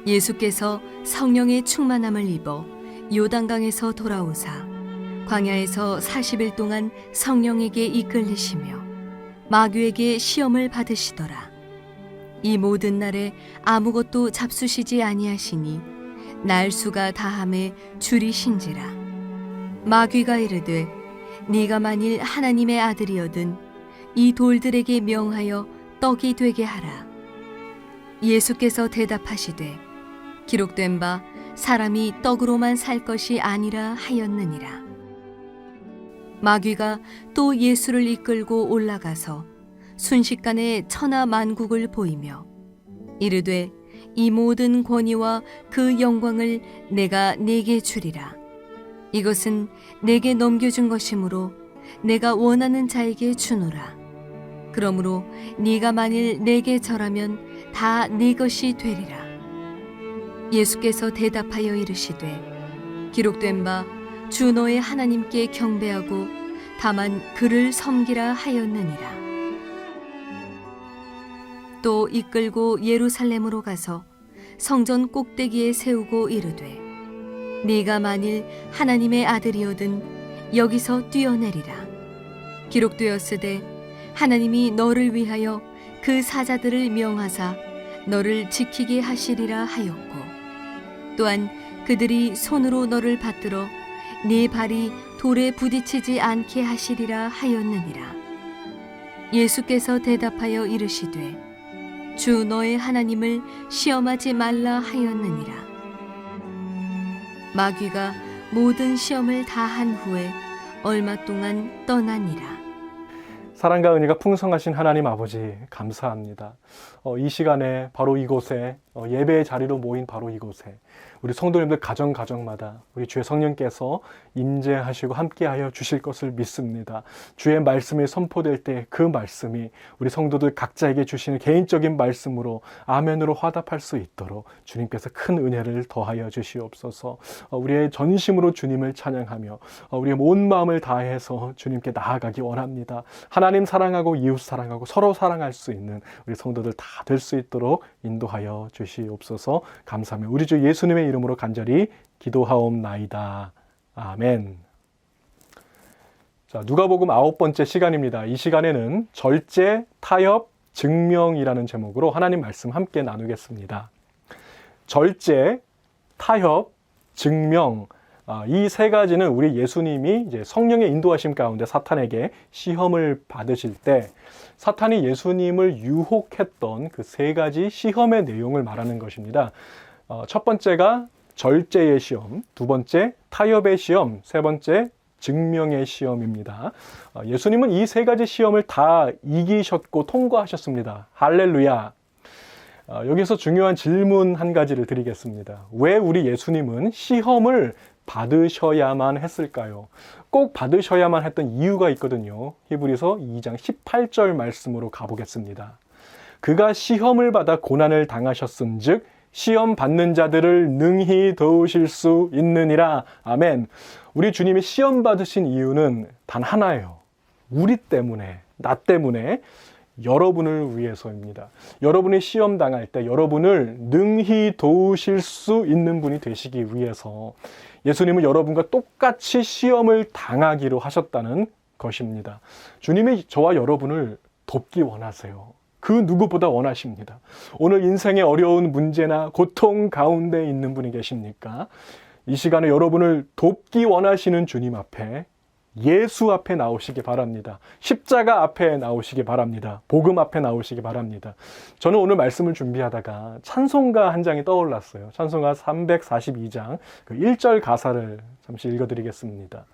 예수께서 성령의 충만함을 입어 요단강에서 돌아오사 광야에서 40일 동안 성령에게 이끌리시며 마귀에게 시험을 받으시더라. 이 모든 날에 아무것도 잡수시지 아니하시니 날수가 다함에 줄이신지라. 마귀가 이르되 네가 만일 하나님의 아들이거든 이 돌들에게 명하여 떡이 되게 하라. 예수께서 대답하시되 기록된 바 사람이 떡으로만 살 것이 아니라 하였느니라. 마귀가 또 예수를 이끌고 올라가서 순식간에 천하 만국을 보이며 이르되 이 모든 권위와 그 영광을 내가 네게 주리라. 이것은 내게 넘겨준 것이므로 내가 원하는 자에게 주노라. 그러므로 네가 만일 내게 절하면 다 네 것이 되리라. 예수께서 대답하여 이르시되 기록된 바 주 너의 하나님께 경배하고 다만 그를 섬기라 하였느니라. 또 이끌고 예루살렘으로 가서 성전 꼭대기에 세우고 이르되 네가 만일 하나님의 아들이거든 여기서 뛰어내리라. 기록되었으되 하나님이 너를 위하여 그 사자들을 명하사 너를 지키게 하시리라 하였고 또한 그들이 손으로 너를 받들어 네 발이 돌에 부딪히지 않게 하시리라 하였느니라. 예수께서 대답하여 이르시되 주 너의 하나님을 시험하지 말라 하였느니라. 마귀가 모든 시험을 다 한 후에 얼마 동안 떠나니라. 사랑과 은혜가 풍성하신 하나님 아버지 감사합니다. 이 시간에 바로 이곳에 예배의 자리로 모인 바로 이곳에 우리 성도님들 가정마다 우리 주의 성령께서 임재하시고 함께하여 주실 것을 믿습니다. 주의 말씀이 선포될 때 그 말씀이 우리 성도들 각자에게 주시는 개인적인 말씀으로 아멘으로 화답할 수 있도록 주님께서 큰 은혜를 더하여 주시옵소서. 우리의 전심으로 주님을 찬양하며 우리의 온 마음을 다해서 주님께 나아가기 원합니다. 하나님 사랑하고 이웃 사랑하고 서로 사랑할 수 있는 우리 성도들 다 될 수 있도록 인도하여 주시옵소서. 감사하며 우리 주 예수님의 이름으로 간절히 기도하옵나이다. 아멘. 자, 누가복음 9번째 시간입니다. 이 시간에는 절제, 타협, 증명이라는 제목으로 하나님 말씀 함께 나누겠습니다. 절제, 타협, 증명, 이 세 가지는 우리 예수님이 이제 성령의 인도하심 가운데 사탄에게 시험을 받으실 때 사탄이 예수님을 유혹했던 그 세 가지 시험의 내용을 말하는 것입니다. 첫 번째가 절제의 시험, 두 번째 타협의 시험, 세 번째 증명의 시험입니다. 예수님은 이 세 가지 시험을 다 이기셨고 통과하셨습니다. 할렐루야. 여기서 중요한 질문 한 가지를 드리겠습니다. 왜 우리 예수님은 시험을 받으셔야만 했을까요? 꼭 받으셔야만 했던 이유가 있거든요. 히브리서 2장 18절 말씀으로 가보겠습니다. 그가 시험을 받아 고난을 당하셨은즉 시험 받는 자들을 능히 도우실 수 있느니라. 아멘. 우리 주님이 시험 받으신 이유는 단 하나예요. 우리 때문에, 나 때문에, 여러분을 위해서입니다. 여러분이 시험 당할 때 여러분을 능히 도우실 수 있는 분이 되시기 위해서 예수님은 여러분과 똑같이 시험을 당하기로 하셨다는 것입니다. 주님이 저와 여러분을 돕기 원하세요. 그 누구보다 원하십니다. 오늘 인생의 어려운 문제나 고통 가운데 있는 분이 계십니까? 이 시간에 여러분을 돕기 원하시는 주님 앞에 예수 앞에 나오시기 바랍니다. 십자가 앞에 나오시기 바랍니다. 복음 앞에 나오시기 바랍니다. 저는 오늘 말씀을 준비하다가 찬송가 한 장이 떠올랐어요. 찬송가 342장 그 1절 가사를 잠시 읽어드리겠습니다.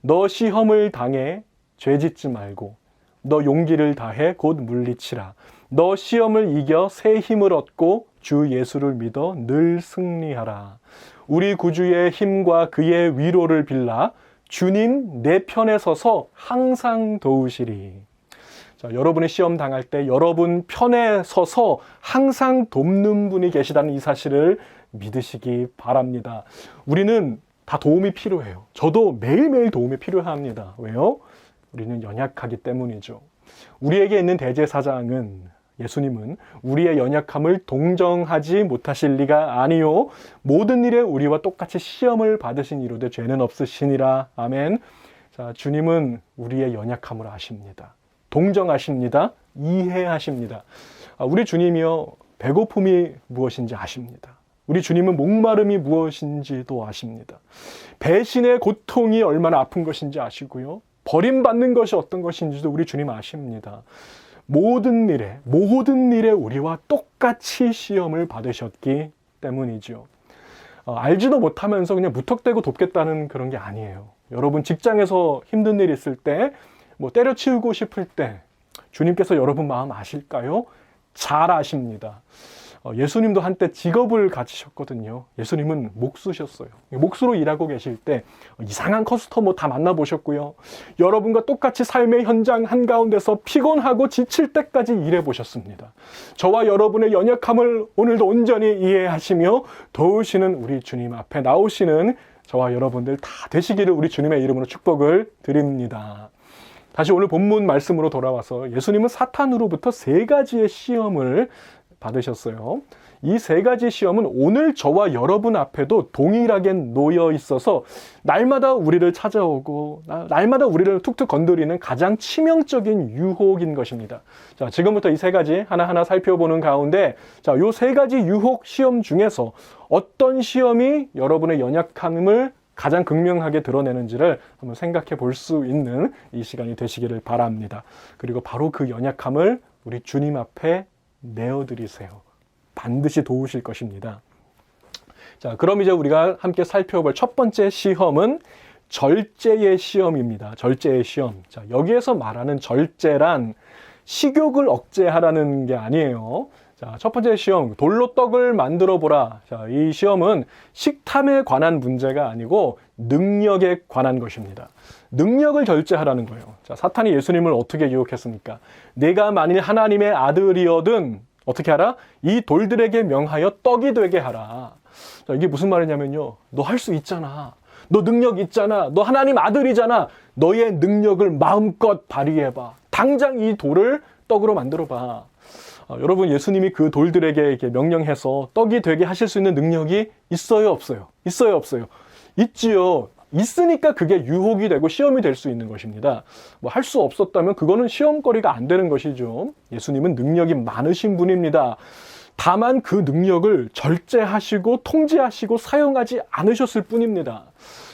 너 시험을 당해 죄짓지 말고 너 용기를 다해 곧 물리치라. 너 시험을 이겨 새 힘을 얻고 주 예수를 믿어 늘 승리하라. 우리 구주의 힘과 그의 위로를 빌라 주님 내 편에 서서 항상 도우시리. 자, 여러분의 시험 당할 때 여러분 편에 서서 항상 돕는 분이 계시다는 이 사실을 믿으시기 바랍니다. 우리는 다 도움이 필요해요. 저도 매일매일 도움이 필요합니다. 왜요? 우리는 연약하기 때문이죠. 우리에게 있는 대제사장은 예수님은 우리의 연약함을 동정하지 못하실 리가 아니요 모든 일에 우리와 똑같이 시험을 받으신 이로되 죄는 없으시니라. 아멘. 자, 주님은 우리의 연약함을 아십니다. 동정하십니다. 이해하십니다. 우리 주님이요 배고픔이 무엇인지 아십니다. 우리 주님은 목마름이 무엇인지도 아십니다. 배신의 고통이 얼마나 아픈 것인지 아시고요. 버림받는 것이 어떤 것인지도 우리 주님 아십니다. 모든 일에 우리와 똑같이 시험을 받으셨기 때문이죠. 알지도 못하면서 그냥 무턱대고 돕겠다는 그런 게 아니에요. 여러분 직장에서 힘든 일 있을 때, 때려치우고 싶을 때 주님께서 여러분 마음 아실까요? 잘 아십니다. 예수님도 한때 직업을 가지셨거든요. 예수님은 목수셨어요. 목수로 일하고 계실 때 이상한 커스터머 다 만나보셨고요. 여러분과 똑같이 삶의 현장 한가운데서 피곤하고 지칠 때까지 일해보셨습니다. 저와 여러분의 연약함을 오늘도 온전히 이해하시며 도우시는 우리 주님 앞에 나오시는 저와 여러분들 다 되시기를 우리 주님의 이름으로 축복을 드립니다. 다시 오늘 본문 말씀으로 돌아와서 예수님은 사탄으로부터 3가지의 시험을 받으셨어요. 이 3가지 시험은 오늘 저와 여러분 앞에도 동일하게 놓여 있어서 날마다 우리를 찾아오고 날마다 우리를 툭툭 건드리는 가장 치명적인 유혹인 것입니다. 자, 지금부터 이 3가지 하나하나 살펴보는 가운데 자, 요 3가지 유혹 시험 중에서 어떤 시험이 여러분의 연약함을 가장 극명하게 드러내는지를 한번 생각해 볼 수 있는 이 시간이 되시기를 바랍니다. 그리고 바로 그 연약함을 우리 주님 앞에 내어드리세요. 반드시 도우실 것입니다. 자, 그럼 이제 우리가 함께 살펴볼 첫 번째 시험은 절제의 시험입니다. 절제의 시험. 자, 여기에서 말하는 절제란 식욕을 억제하라는 게 아니에요. 자, 첫 번째 시험, 돌로 떡을 만들어 보라. 자, 이 시험은 식탐에 관한 문제가 아니고 능력에 관한 것입니다. 능력을 절제하라는 거예요. 자, 사탄이 예수님을 어떻게 유혹했습니까? 내가 만일 하나님의 아들이어든 어떻게 하라? 이 돌들에게 명하여 떡이 되게 하라. 자, 이게 무슨 말이냐면요. 너 할 수 있잖아. 너 능력 있잖아. 너 하나님 아들이잖아. 너의 능력을 마음껏 발휘해봐. 당장 이 돌을 떡으로 만들어봐. 여러분, 예수님이 그 돌들에게 이렇게 명령해서 떡이 되게 하실 수 있는 능력이 있어요, 없어요? 있어요, 없어요? 있지요. 있으니까 그게 유혹이 되고 시험이 될 수 있는 것입니다. 할 수 없었다면 그거는 시험거리가 안 되는 것이죠. 예수님은 능력이 많으신 분입니다. 다만 그 능력을 절제하시고 통제하시고 사용하지 않으셨을 뿐입니다.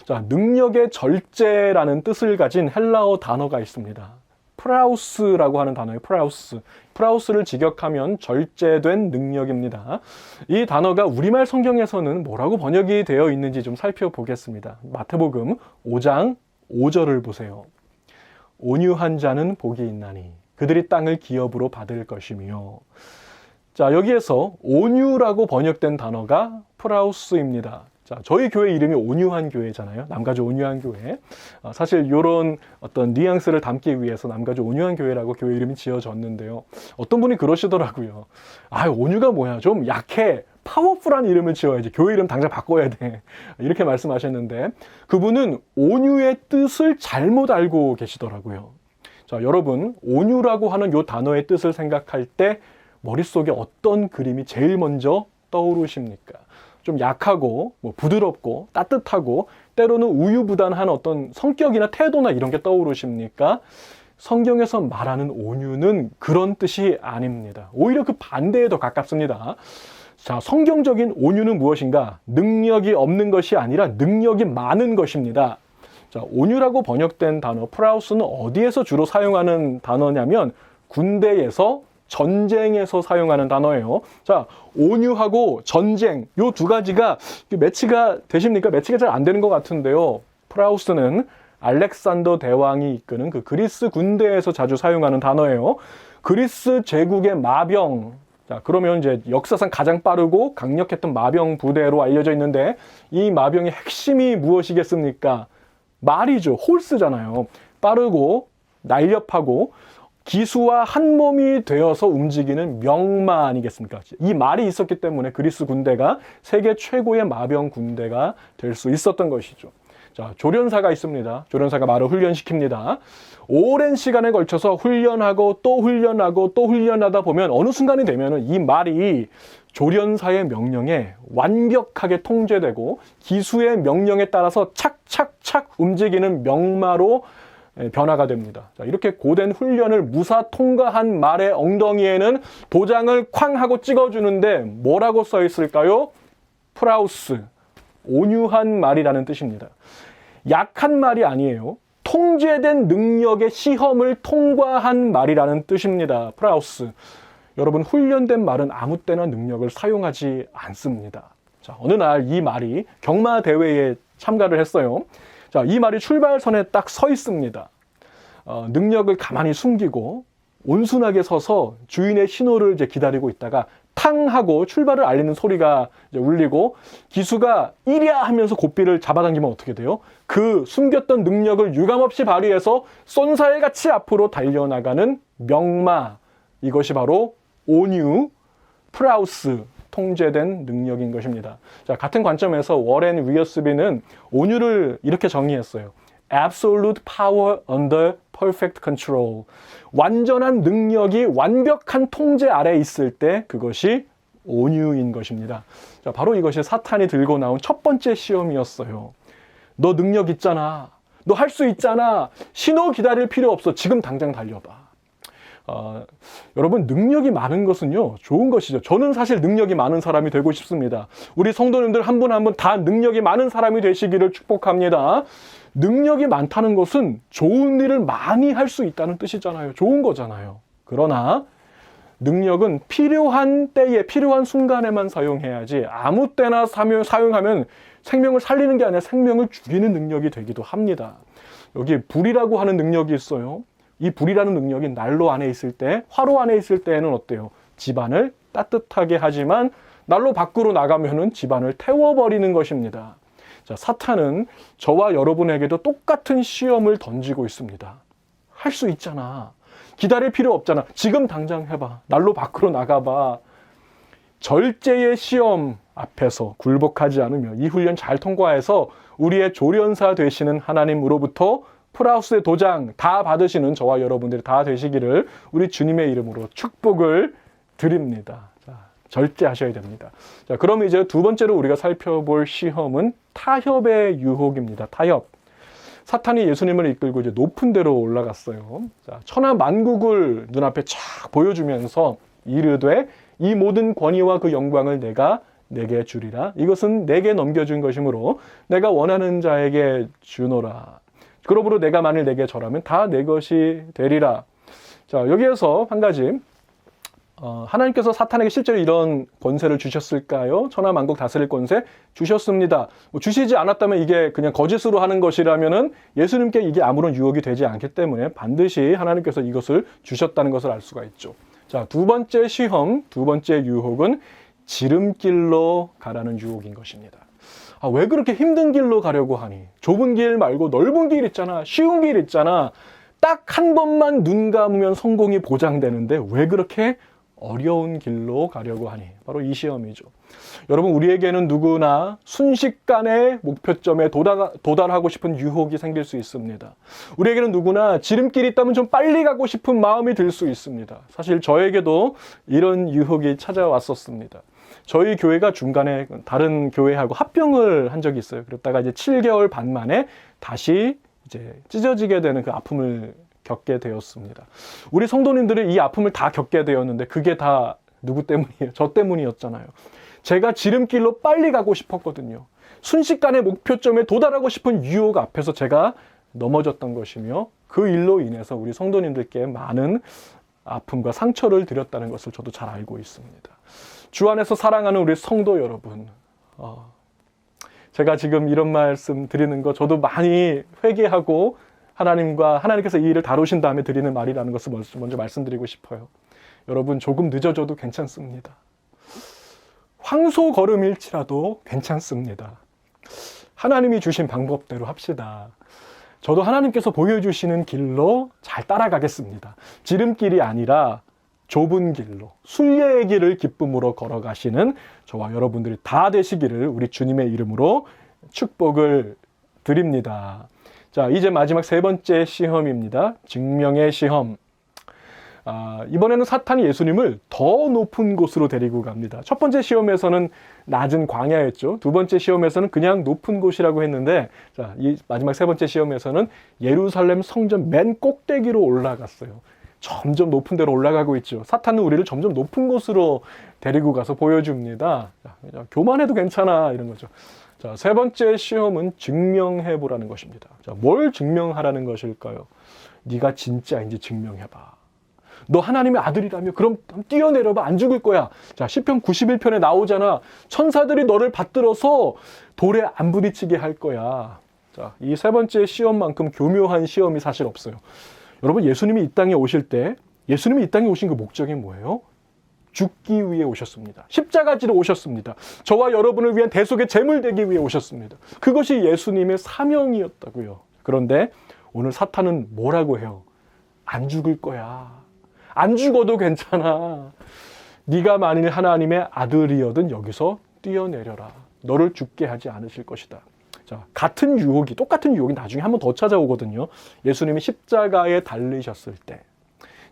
자, 능력의 절제라는 뜻을 가진 헬라어 단어가 있습니다. 프라우스라고 하는 단어예요. 프라우스. 프라우스를 직역하면 절제된 능력입니다. 이 단어가 우리말 성경에서는 뭐라고 번역이 되어 있는지 좀 살펴보겠습니다. 마태복음 5장 5절을 보세요. 온유한 자는 복이 있나니 그들이 땅을 기업으로 받을 것이며. 자, 여기에서 온유라고 번역된 단어가 프라우스입니다. 자, 저희 교회 이름이 온유한 교회잖아요. 남가주 온유한 교회. 사실 이런 어떤 뉘앙스를 담기 위해서 남가주 온유한 교회라고 교회 이름이 지어졌는데요. 어떤 분이 그러시더라고요. 온유가 뭐야? 좀 약해. 파워풀한 이름을 지어야지. 교회 이름 당장 바꿔야 돼. 이렇게 말씀하셨는데 그분은 온유의 뜻을 잘못 알고 계시더라고요. 자, 여러분, 온유라고 하는 이 단어의 뜻을 생각할 때 머릿속에 어떤 그림이 제일 먼저 떠오르십니까? 좀 약하고 부드럽고 따뜻하고 때로는 우유부단한 어떤 성격이나 태도나 이런 게 떠오르십니까? 성경에서 말하는 온유는 그런 뜻이 아닙니다. 오히려 그 반대에 더 가깝습니다. 자, 성경적인 온유는 무엇인가? 능력이 없는 것이 아니라 능력이 많은 것입니다. 자, 온유라고 번역된 단어 프라우스는 어디에서 주로 사용하는 단어냐면 군대에서 전쟁에서 사용하는 단어예요. 자, 온유하고 전쟁, 요 두 가지가 매치가 되십니까? 매치가 잘 안 되는 것 같은데요. 프라우스는 알렉산더 대왕이 이끄는 그 그리스 군대에서 자주 사용하는 단어예요. 그리스 제국의 마병. 자, 그러면 이제 역사상 가장 빠르고 강력했던 마병 부대로 알려져 있는데 이 마병의 핵심이 무엇이겠습니까? 말이죠. 홀스잖아요. 빠르고 날렵하고 기수와 한 몸이 되어서 움직이는 명마 아니겠습니까? 이 말이 있었기 때문에 그리스 군대가 세계 최고의 마병 군대가 될 수 있었던 것이죠. 자, 조련사가 있습니다. 조련사가 말을 훈련시킵니다. 오랜 시간에 걸쳐서 훈련하고 또 훈련하고 또 훈련하다 보면 어느 순간이 되면은 이 말이 조련사의 명령에 완벽하게 통제되고 기수의 명령에 따라서 착착착 움직이는 명마로 변화가 됩니다. 자, 이렇게 고된 훈련을 무사 통과한 말의 엉덩이에는 도장을 쾅 하고 찍어주는데 뭐라고 써 있을까요? 프라우스, 온유한 말이라는 뜻입니다. 약한 말이 아니에요. 통제된 능력의 시험을 통과한 말이라는 뜻입니다. 프라우스. 여러분, 훈련된 말은 아무 때나 능력을 사용하지 않습니다. 자, 어느 날 이 말이 경마대회에 참가를 했어요. 자, 이 말이 출발선에 딱 서 있습니다. 능력을 가만히 숨기고 온순하게 서서 주인의 신호를 이제 기다리고 있다가 탕 하고 출발을 알리는 소리가 이제 울리고 기수가 이랴 하면서 고삐를 잡아당기면 어떻게 돼요? 그 숨겼던 능력을 유감없이 발휘해서 쏜살같이 앞으로 달려나가는 명마, 이것이 바로 온유, 프라우스, 통제된 능력인 것입니다. 자, 같은 관점에서 워렌 위어스비는 온유를 이렇게 정의했어요. Absolute power under perfect control. 완전한 능력이 완벽한 통제 아래 있을 때 그것이 온유인 것입니다. 자, 바로 이것이 사탄이 들고 나온 첫 번째 시험이었어요. 너 능력 있잖아. 너 할 수 있잖아. 신호 기다릴 필요 없어. 지금 당장 달려봐. 여러분, 능력이 많은 것은요, 좋은 것이죠. 저는 사실 능력이 많은 사람이 되고 싶습니다. 우리 성도님들 한 분 한 분 다 능력이 많은 사람이 되시기를 축복합니다. 능력이 많다는 것은 좋은 일을 많이 할 수 있다는 뜻이잖아요. 좋은 거잖아요. 그러나 능력은 필요한 때에 필요한 순간에만 사용해야지 아무 때나 사용하면 생명을 살리는 게 아니라 생명을 죽이는 능력이 되기도 합니다. 여기 불이라고 하는 능력이 있어요. 이 불이라는 능력이 난로 안에 있을 때, 화로 안에 있을 때에는 어때요? 집안을 따뜻하게 하지만 난로 밖으로 나가면은 집안을 태워버리는 것입니다. 자, 사탄은 저와 여러분에게도 똑같은 시험을 던지고 있습니다. 할 수 있잖아. 기다릴 필요 없잖아. 지금 당장 해봐. 난로 밖으로 나가봐. 절제의 시험 앞에서 굴복하지 않으며 이 훈련 잘 통과해서 우리의 조련사 되시는 하나님으로부터 프라우스의 도장 다 받으시는 저와 여러분들이 다 되시기를 우리 주님의 이름으로 축복을 드립니다. 자, 절제하셔야 됩니다. 자, 그럼 이제 두 번째로 우리가 살펴볼 시험은 타협의 유혹입니다. 타협. 사탄이 예수님을 이끌고 이제 높은 데로 올라갔어요. 자, 천하 만국을 눈앞에 쫙 보여주면서 이르되 이 모든 권위와 그 영광을 내가 내게 주리라. 이것은 내게 넘겨준 것이므로 내가 원하는 자에게 주노라. 그러므로 내가 만일 내게 절하면 다 내 것이 되리라. 자, 여기에서 한 가지, 하나님께서 사탄에게 실제로 이런 권세를 주셨을까요? 천하 만국 다스릴 권세 주셨습니다. 주시지 않았다면 이게 그냥 거짓으로 하는 것이라면은 예수님께 이게 아무런 유혹이 되지 않기 때문에 반드시 하나님께서 이것을 주셨다는 것을 알 수가 있죠. 자, 두 번째 시험, 두 번째 유혹은 지름길로 가라는 유혹인 것입니다. 왜 그렇게 힘든 길로 가려고 하니? 좁은 길 말고 넓은 길 있잖아. 쉬운 길 있잖아. 딱 한 번만 눈 감으면 성공이 보장되는데 왜 그렇게 어려운 길로 가려고 하니? 바로 이 시험이죠. 여러분, 우리에게는 누구나 순식간에 목표점에 도달하고 싶은 유혹이 생길 수 있습니다. 우리에게는 누구나 지름길이 있다면 좀 빨리 가고 싶은 마음이 들 수 있습니다. 사실 저에게도 이런 유혹이 찾아왔었습니다. 저희 교회가 중간에 다른 교회하고 합병을 한 적이 있어요. 그랬다가 이제 7개월 반 만에 다시 이제 찢어지게 되는 그 아픔을 겪게 되었습니다. 우리 성도님들이 이 아픔을 다 겪게 되었는데 그게 다 누구 때문이에요? 저 때문이었잖아요. 제가 지름길로 빨리 가고 싶었거든요. 순식간에 목표점에 도달하고 싶은 유혹 앞에서 제가 넘어졌던 것이며 그 일로 인해서 우리 성도님들께 많은 아픔과 상처를 드렸다는 것을 저도 잘 알고 있습니다. 주 안에서 사랑하는 우리 성도 여러분, 제가 지금 이런 말씀 드리는 거 저도 많이 회개하고 하나님께서 이 일을 다루신 다음에 드리는 말이라는 것을 먼저 말씀드리고 싶어요. 여러분, 조금 늦어져도 괜찮습니다. 황소 걸음일지라도 괜찮습니다. 하나님이 주신 방법대로 합시다. 저도 하나님께서 보여주시는 길로 잘 따라가겠습니다. 지름길이 아니라 좁은 길로, 순례의 길을 기쁨으로 걸어가시는 저와 여러분들이 다 되시기를 우리 주님의 이름으로 축복을 드립니다. 자, 이제 마지막 세 번째 시험입니다. 증명의 시험. 이번에는 사탄이 예수님을 더 높은 곳으로 데리고 갑니다. 첫 번째 시험에서는 낮은 광야였죠. 두 번째 시험에서는 그냥 높은 곳이라고 했는데, 자, 이 마지막 세 번째 시험에서는 예루살렘 성전 맨 꼭대기로 올라갔어요. 점점 높은 데로 올라가고 있죠. 사탄은 우리를 점점 높은 곳으로 데리고 가서 보여줍니다. 자, 교만해도 괜찮아, 이런 거죠. 자, 세 번째 시험은 증명해 보라는 것입니다. 자, 뭘 증명하라는 것일까요? 네가 진짜인지 증명해봐. 너 하나님의 아들이라며 그럼 뛰어내려봐. 안 죽을 거야. 자, 시편 91편에 나오잖아. 천사들이 너를 받들어서 돌에 안 부딪히게 할 거야. 자, 이 세 번째 시험만큼 교묘한 시험이 사실 없어요. 여러분, 예수님이 이 땅에 오실 때 예수님이 이 땅에 오신 그 목적이 뭐예요? 죽기 위해 오셨습니다. 십자가지로 오셨습니다. 저와 여러분을 위한 대속의 제물 되기 위해 오셨습니다. 그것이 예수님의 사명이었다고요. 그런데 오늘 사탄은 뭐라고 해요? 안 죽을 거야. 안 죽어도 괜찮아. 네가 만일 하나님의 아들이어든 여기서 뛰어내려라. 너를 죽게 하지 않으실 것이다. 자, 똑같은 유혹이 나중에 한 번 더 찾아오거든요. 예수님이 십자가에 달리셨을 때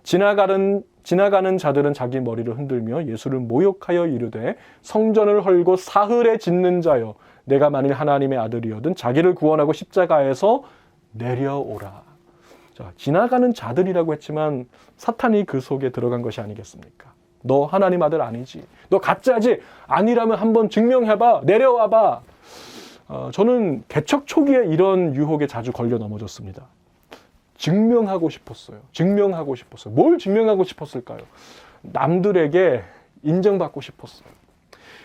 지나가는 자들은 자기 머리를 흔들며 예수를 모욕하여 이르되 성전을 헐고 사흘에 짓는 자여 내가 만일 하나님의 아들이어든 자기를 구원하고 십자가에서 내려오라. 자, 지나가는 자들이라고 했지만 사탄이 그 속에 들어간 것이 아니겠습니까? 너 하나님 아들 아니지. 너 가짜지. 아니라면 한번 증명해봐. 내려와봐. 저는 개척 초기에 이런 유혹에 자주 걸려 넘어졌습니다. 증명하고 싶었어요. 뭘 증명하고 싶었을까요? 남들에게 인정받고 싶었어요.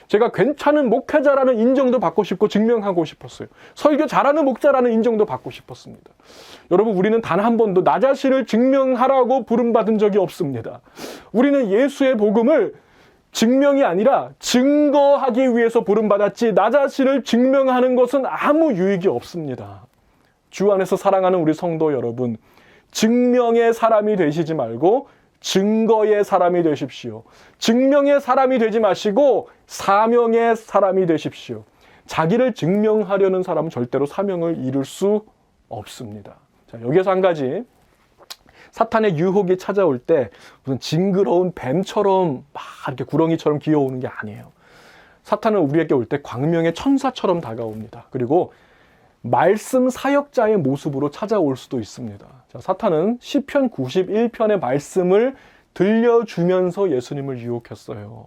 제가 괜찮은 목회자라는 인정도 받고 싶고 증명하고 싶었어요. 설교 잘하는 목자라는 인정도 받고 싶었습니다. 여러분, 우리는 단 한 번도 나 자신을 증명하라고 부름받은 적이 없습니다. 우리는 예수의 복음을 증명이 아니라 증거하기 위해서 부름받았지 나 자신을 증명하는 것은 아무 유익이 없습니다. 주 안에서 사랑하는 우리 성도 여러분, 증명의 사람이 되시지 말고 증거의 사람이 되십시오. 증명의 사람이 되지 마시고 사명의 사람이 되십시오. 자기를 증명하려는 사람은 절대로 사명을 이룰 수 없습니다. 자, 여기서 한 가지. 사탄의 유혹이 찾아올 때 무슨 징그러운 뱀처럼 막 이렇게 구렁이처럼 기어오는 게 아니에요. 사탄은 우리에게 올 때 광명의 천사처럼 다가옵니다. 그리고 말씀 사역자의 모습으로 찾아올 수도 있습니다. 자, 사탄은 시편 91편의 말씀을 들려주면서 예수님을 유혹했어요.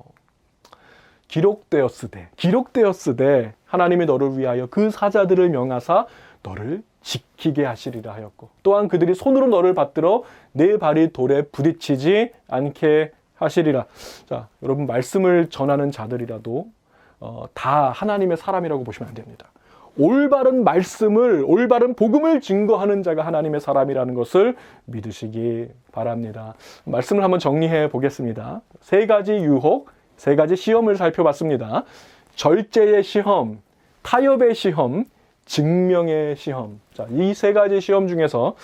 기록되었으되 하나님이 너를 위하여 그 사자들을 명하사 너를 지키게 하시리라 하였고 또한 그들이 손으로 너를 받들어 내 발이 돌에 부딪히지 않게 하시리라. 자, 여러분, 말씀을 전하는 자들이라도 다 하나님의 사람이라고 보시면 안 됩니다. 올바른 복음을 증거하는 자가 하나님의 사람이라는 것을 믿으시기 바랍니다. 말씀을 한번 정리해 보겠습니다. 세 가지 유혹, 세 가지 시험을 살펴봤습니다. 절제의 시험, 타협의 시험, 증명의 시험. 자, 이 세 가지 시험 중에서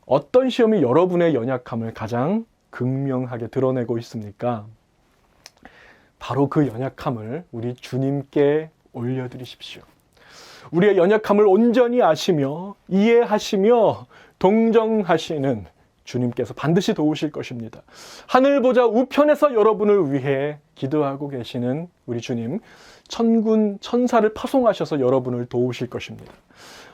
어떤 시험이 여러분의 연약함을 가장 극명하게 드러내고 있습니까? 바로 그 연약함을 우리 주님께 올려드리십시오. 우리의 연약함을 온전히 아시며 이해하시며 동정하시는 주님께서 반드시 도우실 것입니다. 하늘 보좌 우편에서 여러분을 위해 기도하고 계시는 우리 주님, 천군 천사를 파송하셔서 여러분을 도우실 것입니다.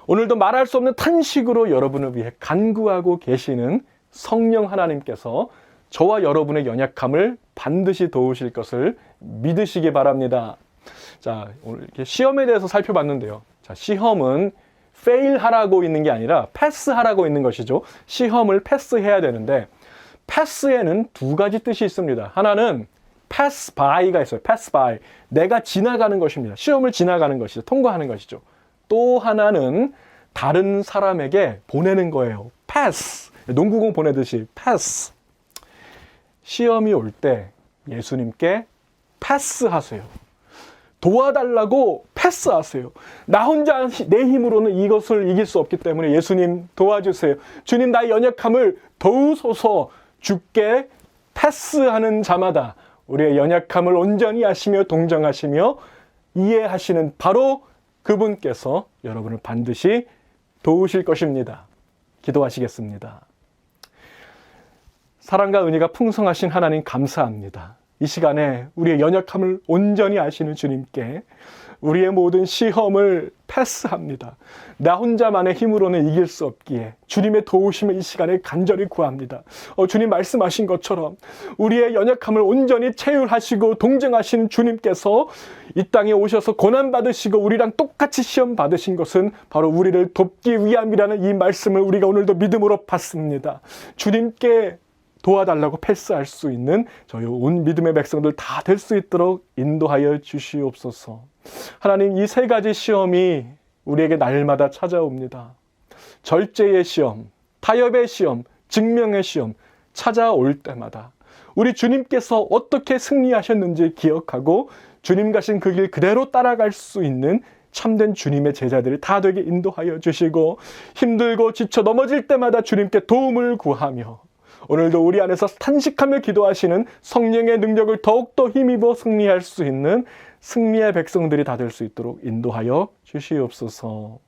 오늘도 말할 수 없는 탄식으로 여러분을 위해 간구하고 계시는 성령 하나님께서 저와 여러분의 연약함을 반드시 도우실 것을 믿으시기 바랍니다. 자, 오늘 이렇게 시험에 대해서 살펴봤는데요. 자, 시험은 fail하라고 있는 게 아니라 패스하라고 있는 것이죠. 시험을 패스해야 되는데 패스에는 두 가지 뜻이 있습니다. 하나는 pass by가 있어요. pass by. 내가 지나가는 것입니다. 시험을 지나가는 것이죠. 통과하는 것이죠. 또 하나는 다른 사람에게 보내는 거예요. pass. 농구공 보내듯이 pass. 시험이 올 때 예수님께 패스하세요. 도와달라고 패스하세요. 나 혼자 내 힘으로는 이것을 이길 수 없기 때문에 예수님 도와주세요. 주님, 나의 연약함을 도우소서. 주께 패스하는 자마다 우리의 연약함을 온전히 아시며 동정하시며 이해하시는 바로 그분께서 여러분을 반드시 도우실 것입니다. 기도하시겠습니다. 사랑과 은혜가 풍성하신 하나님 감사합니다. 이 시간에 우리의 연약함을 온전히 아시는 주님께 우리의 모든 시험을 패스합니다. 나 혼자만의 힘으로는 이길 수 없기에 주님의 도우심을 이 시간에 간절히 구합니다. 주님 말씀하신 것처럼 우리의 연약함을 온전히 체휼하시고 동정하신 주님께서 이 땅에 오셔서 고난받으시고 우리랑 똑같이 시험 받으신 것은 바로 우리를 돕기 위함이라는 이 말씀을 우리가 오늘도 믿음으로 받습니다. 주님께 도와달라고 패스할 수 있는 저희 온 믿음의 백성들 다 될 수 있도록 인도하여 주시옵소서. 하나님, 이 세 가지 시험이 우리에게 날마다 찾아옵니다. 절제의 시험, 타협의 시험, 증명의 시험 찾아올 때마다 우리 주님께서 어떻게 승리하셨는지 기억하고 주님 가신 그 길 그대로 따라갈 수 있는 참된 주님의 제자들이 다 되게 인도하여 주시고 힘들고 지쳐 넘어질 때마다 주님께 도움을 구하며 오늘도 우리 안에서 탄식하며 기도하시는 성령의 능력을 더욱더 힘입어 승리할 수 있는 승리의 백성들이 다 될 수 있도록 인도하여 주시옵소서.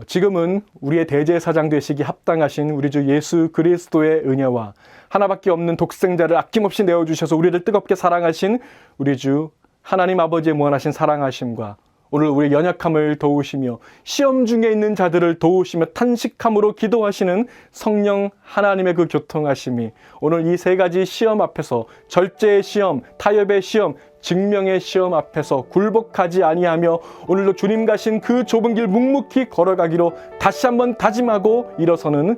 지금은 우리의 대제사장 되시기 합당하신 우리 주 예수 그리스도의 은혜와 하나밖에 없는 독생자를 아낌없이 내어주셔서 우리를 뜨겁게 사랑하신 우리 주 하나님 아버지의 무한하신 사랑하심과 오늘 우리의 연약함을 도우시며 시험 중에 있는 자들을 도우시며 탄식함으로 기도하시는 성령 하나님의 그 교통하심이 오늘 이 세 가지 시험 앞에서 절제의 시험, 타협의 시험, 증명의 시험 앞에서 굴복하지 아니하며 오늘도 주님 가신 그 좁은 길 묵묵히 걸어가기로 다시 한번 다짐하고 일어서는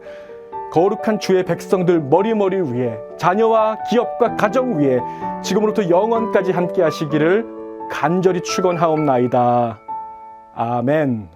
거룩한 주의 백성들 머리머리 위에 자녀와 기업과 가정 위에 지금으로부터 영원까지 함께 하시기를 간절히 축원하옵나이다. 아멘.